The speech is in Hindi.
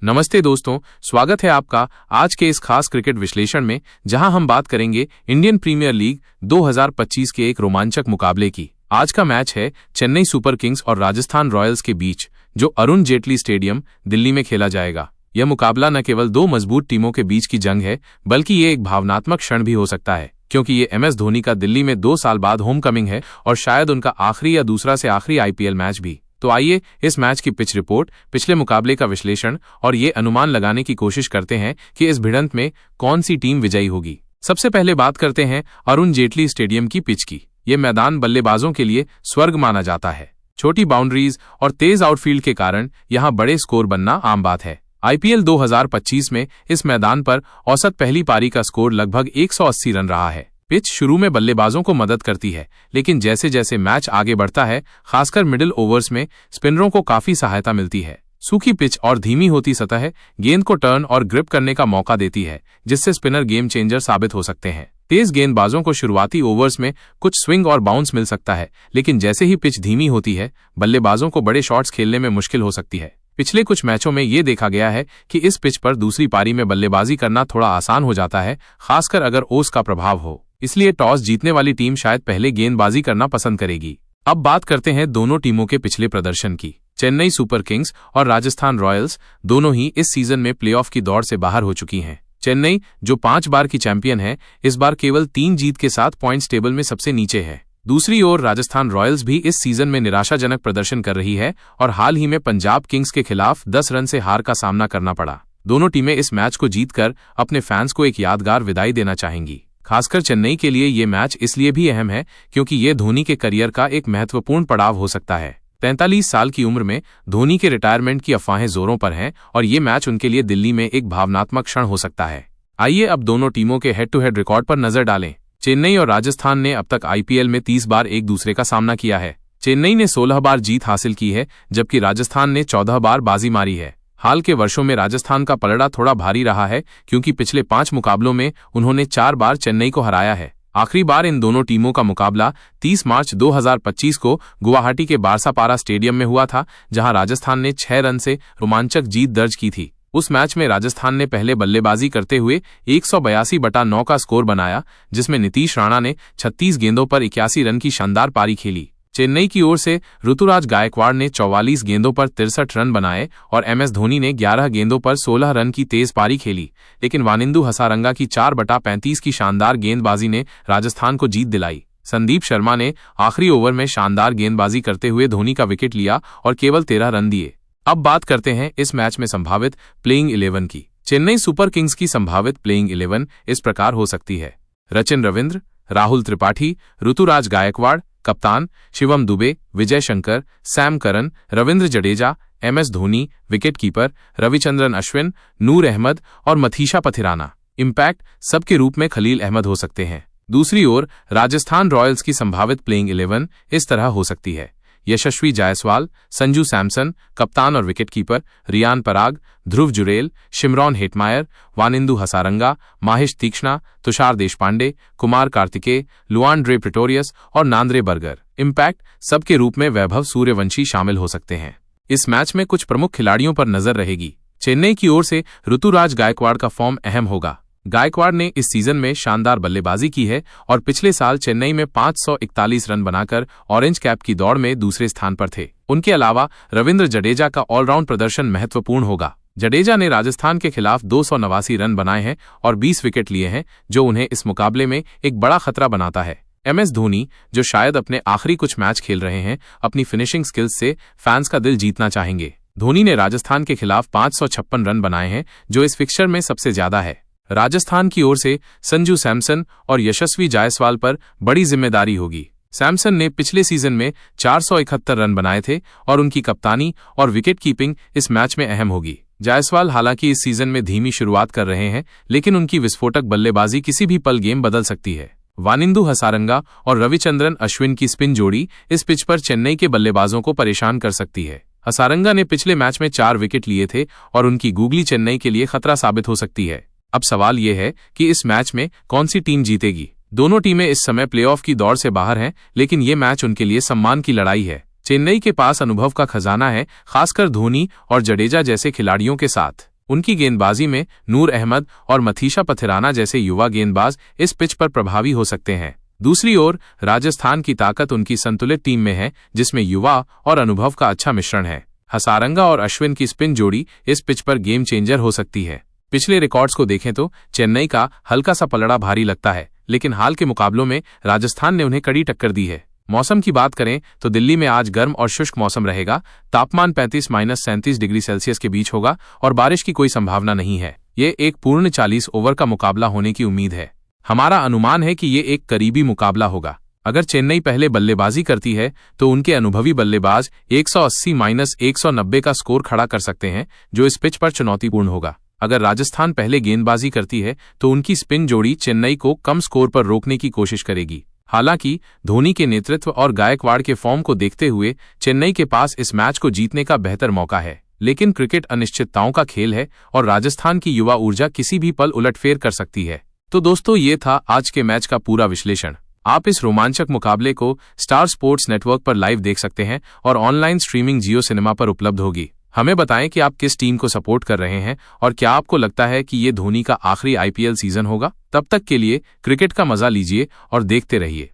नमस्ते दोस्तों, स्वागत है आपका आज के इस खास क्रिकेट विश्लेषण में, जहां हम बात करेंगे इंडियन प्रीमियर लीग 2025 के एक रोमांचक मुकाबले की। आज का मैच है चेन्नई सुपर किंग्स और राजस्थान रॉयल्स के बीच, जो अरुण जेटली स्टेडियम दिल्ली में खेला जाएगा। यह मुकाबला न केवल दो मजबूत टीमों के बीच की जंग है, बल्कि ये एक भावनात्मक क्षण भी हो सकता है, क्योंकि ये MS धोनी का दिल्ली में 2 साल बाद होम कमिंग है और शायद उनका आखिरी या दूसरा से आखिरी IPL मैच भी। तो आइए इस मैच की पिच रिपोर्ट, पिछले मुकाबले का विश्लेषण और ये अनुमान लगाने की कोशिश करते हैं कि इस भिड़ंत में कौन सी टीम विजयी होगी। सबसे पहले बात करते हैं अरुण जेटली स्टेडियम की पिच की। ये मैदान बल्लेबाजों के लिए स्वर्ग माना जाता है। छोटी बाउंड्रीज और तेज आउटफील्ड के कारण यहाँ बड़े स्कोर बनना आम बात है। IPL 2025 में इस मैदान पर औसत पहली पारी का स्कोर लगभग 180 रन रहा है। पिच शुरू में बल्लेबाजों को मदद करती है, लेकिन जैसे जैसे मैच आगे बढ़ता है, खासकर मिडिल ओवर्स में स्पिनरों को काफी सहायता मिलती है। सूखी पिच और धीमी होती सतह गेंद को टर्न और ग्रिप करने का मौका देती है, जिससे स्पिनर गेम चेंजर साबित हो सकते हैं। तेज गेंदबाजों को शुरुआती ओवर्स में कुछ स्विंग और बाउंस मिल सकता है, लेकिन जैसे ही पिच धीमी होती है, बल्लेबाजों को बड़े शॉट्स खेलने में मुश्किल हो सकती है। पिछले कुछ मैचों में ये देखा गया है कि इस पिच पर दूसरी पारी में बल्लेबाजी करना थोड़ा आसान हो जाता है, खासकर अगर ओस का प्रभाव हो। इसलिए टॉस जीतने वाली टीम शायद पहले गेंदबाजी करना पसंद करेगी। अब बात करते हैं दोनों टीमों के पिछले प्रदर्शन की। चेन्नई सुपर किंग्स और राजस्थान रॉयल्स दोनों ही इस सीजन में प्लेऑफ की दौड़ से बाहर हो चुकी हैं। चेन्नई, जो 5 बार की चैंपियन है, इस बार केवल 3 जीत के साथ पॉइंट्स टेबल में सबसे नीचे है। दूसरी ओर राजस्थान रॉयल्स भी इस सीजन में निराशाजनक प्रदर्शन कर रही है और हाल ही में पंजाब किंग्स के खिलाफ 10 रन से हार का सामना करना पड़ा। दोनों टीमें इस मैच को जीतकर अपने फैंस को एक यादगार विदाई देना चाहेंगी। खासकर चेन्नई के लिए ये मैच इसलिए भी अहम है क्योंकि ये धोनी के करियर का एक महत्वपूर्ण पड़ाव हो सकता है। 43 साल की उम्र में धोनी के रिटायरमेंट की अफवाहें जोरों पर हैं और ये मैच उनके लिए दिल्ली में एक भावनात्मक क्षण हो सकता है। आइए अब दोनों टीमों के हेड टू हेड रिकॉर्ड पर नजर डालें। चेन्नई और राजस्थान ने अब तक IPL में 30 बार एक दूसरे का सामना किया है। चेन्नई ने 16 बार जीत हासिल की है, जबकि राजस्थान ने 14 बार बाजी मारी है। हाल के वर्षों में राजस्थान का पलड़ा थोड़ा भारी रहा है, क्योंकि पिछले 5 मुकाबलों में उन्होंने 4 बार चेन्नई को हराया है। आखिरी बार इन दोनों टीमों का मुकाबला 30 मार्च 2025 को गुवाहाटी के बारसापारा स्टेडियम में हुआ था, जहां राजस्थान ने 6 रन से रोमांचक जीत दर्ज की थी। उस मैच में राजस्थान ने पहले बल्लेबाजी करते हुए 182/9 का स्कोर बनाया, जिसमें नीतीश राणा ने 36 गेंदों पर 81 रन की शानदार पारी खेली। चेन्नई की ओर से ऋतुराज गायकवाड़ ने 44 गेंदों पर 63 रन बनाए और MS धोनी ने 11 गेंदों पर 16 रन की तेज पारी खेली, लेकिन वानिंदु हसारंगा की 4/35 की शानदार गेंदबाजी ने राजस्थान को जीत दिलाई। संदीप शर्मा ने आखिरी ओवर में शानदार गेंदबाजी करते हुए धोनी का विकेट लिया और केवल 13 रन दिए। अब बात करते हैं इस मैच में संभावित प्लेइंग 11 की। चेन्नई सुपर किंग्स की संभावित प्लेइंग 11 इस प्रकार हो सकती है: रचिन रविंद्र, राहुल त्रिपाठी, ऋतुराज गायकवाड़, कप्तान Shivam Dube, Vijay Shankar, Sam Curran, Ravindra Jadeja, MS Dhoni, wicketkeeper Ravichandran Ashwin, Noor Ahmad और मथीशा पथिराना। इंपैक्ट सब के रूप में खलील अहमद हो सकते हैं। दूसरी ओर राजस्थान रॉयल्स की संभावित प्लेइंग 11 इस तरह हो सकती है: यशस्वी जायसवाल, संजू सैमसन, कप्तान और wicketkeeper Riyan Parag, Dhruv Jurel, Shimron Hetmyer, Wanindu Hasaranga, Maheesh Theekshana, Tushar Deshpande, Kumar Kartikeya, Lhuandre Pretorius और नांद्रे बर्गर। इंपैक्ट सब के रूप में वैभव सूर्यवंशी शामिल हो सकते हैं। इस मैच में कुछ प्रमुख खिलाड़ियों पर नजर रहेगी। चेन्नई की ओर से ऋतुराज गायकवाड़ का फॉर्म अहम होगा। गायकवाड़ ने इस सीजन में शानदार बल्लेबाजी की है और पिछले साल चेन्नई में 541 रन बनाकर ऑरेंज कैप की दौड़ में दूसरे स्थान पर थे। उनके अलावा रविंद्र जडेजा का ऑलराउंड प्रदर्शन महत्वपूर्ण होगा। जडेजा ने राजस्थान के खिलाफ 289 रन बनाए हैं और 20 विकेट लिए हैं, जो उन्हें इस मुकाबले में एक बड़ा खतरा बनाता है। MS धोनी, जो शायद अपने आखिरी कुछ मैच खेल रहे हैं, अपनी फिनिशिंग स्किल्स से फैंस का दिल जीतना चाहेंगे। धोनी ने राजस्थान के खिलाफ 556 रन बनाए हैं, जो इस फिक्सचर में सबसे ज्यादा है। राजस्थान की ओर से संजू सैमसन और यशस्वी जायसवाल पर बड़ी जिम्मेदारी होगी। सैमसन ने पिछले सीजन में 471 रन बनाए थे और उनकी कप्तानी और विकेट कीपिंग इस मैच में अहम होगी। जायसवाल हालांकि इस सीजन में धीमी शुरुआत कर रहे हैं, लेकिन उनकी विस्फोटक बल्लेबाजी किसी भी पल गेम बदल सकती है। वानिंदु हसारंगा और रविचंद्रन अश्विन की स्पिन जोड़ी इस पिच पर चेन्नई के बल्लेबाजों को परेशान कर सकती है। हसारंगा ने पिछले मैच में 4 विकेट लिए थे और उनकी गूगली चेन्नई के लिए खतरा साबित हो सकती है। अब सवाल यह है कि इस मैच में कौन सी टीम जीतेगी। दोनों टीमें इस समय प्लेऑफ की दौड़ से बाहर हैं, लेकिन ये मैच उनके लिए सम्मान की लड़ाई है। चेन्नई के पास अनुभव का खजाना है, खासकर धोनी और जडेजा जैसे खिलाड़ियों के साथ। उनकी गेंदबाजी में नूर अहमद और मथीशा पथिराना जैसे युवा गेंदबाज इस पिच पर प्रभावी हो सकते हैं। दूसरी ओर राजस्थान की ताकत उनकी संतुलित टीम में है, जिसमें युवा और अनुभव का अच्छा मिश्रण है। हसारंगा और अश्विन की स्पिन जोड़ी इस पिच पर गेम चेंजर हो सकती है। पिछले रिकॉर्ड्स को देखें तो चेन्नई का हल्का सा पलड़ा भारी लगता है, लेकिन हाल के मुकाबलों में राजस्थान ने उन्हें कड़ी टक्कर दी है। मौसम की बात करें तो दिल्ली में आज गर्म और शुष्क मौसम रहेगा। तापमान 35-37 डिग्री सेल्सियस के बीच होगा और बारिश की कोई संभावना नहीं है। ये एक पूर्ण 40 ओवर का मुकाबला होने की उम्मीद है। हमारा अनुमान है कि ये एक करीबी मुकाबला होगा। अगर चेन्नई पहले बल्लेबाजी करती है तो उनके अनुभवी बल्लेबाज 180-190 का स्कोर खड़ा कर सकते हैं, जो इस पिच पर चुनौतीपूर्ण होगा। अगर राजस्थान पहले गेंदबाजी करती है तो उनकी स्पिन जोड़ी चेन्नई को कम स्कोर पर रोकने की कोशिश करेगी। हालांकि धोनी के नेतृत्व और गायकवाड़ के फॉर्म को देखते हुए चेन्नई के पास इस मैच को जीतने का बेहतर मौका है। लेकिन क्रिकेट अनिश्चितताओं का खेल है और राजस्थान की युवा ऊर्जा किसी भी पल उलटफेर कर सकती है। तो दोस्तों, ये था आज के मैच का पूरा विश्लेषण। आप इस रोमांचक मुकाबले को स्टार स्पोर्ट्स नेटवर्क पर लाइव देख सकते हैं और ऑनलाइन स्ट्रीमिंग जियो सिनेमा पर उपलब्ध होगी। हमें बताएं कि आप किस टीम को सपोर्ट कर रहे हैं और क्या आपको लगता है कि ये धोनी का आखिरी आईपीएल सीजन होगा। तब तक के लिए क्रिकेट का मजा लीजिए और देखते रहिए।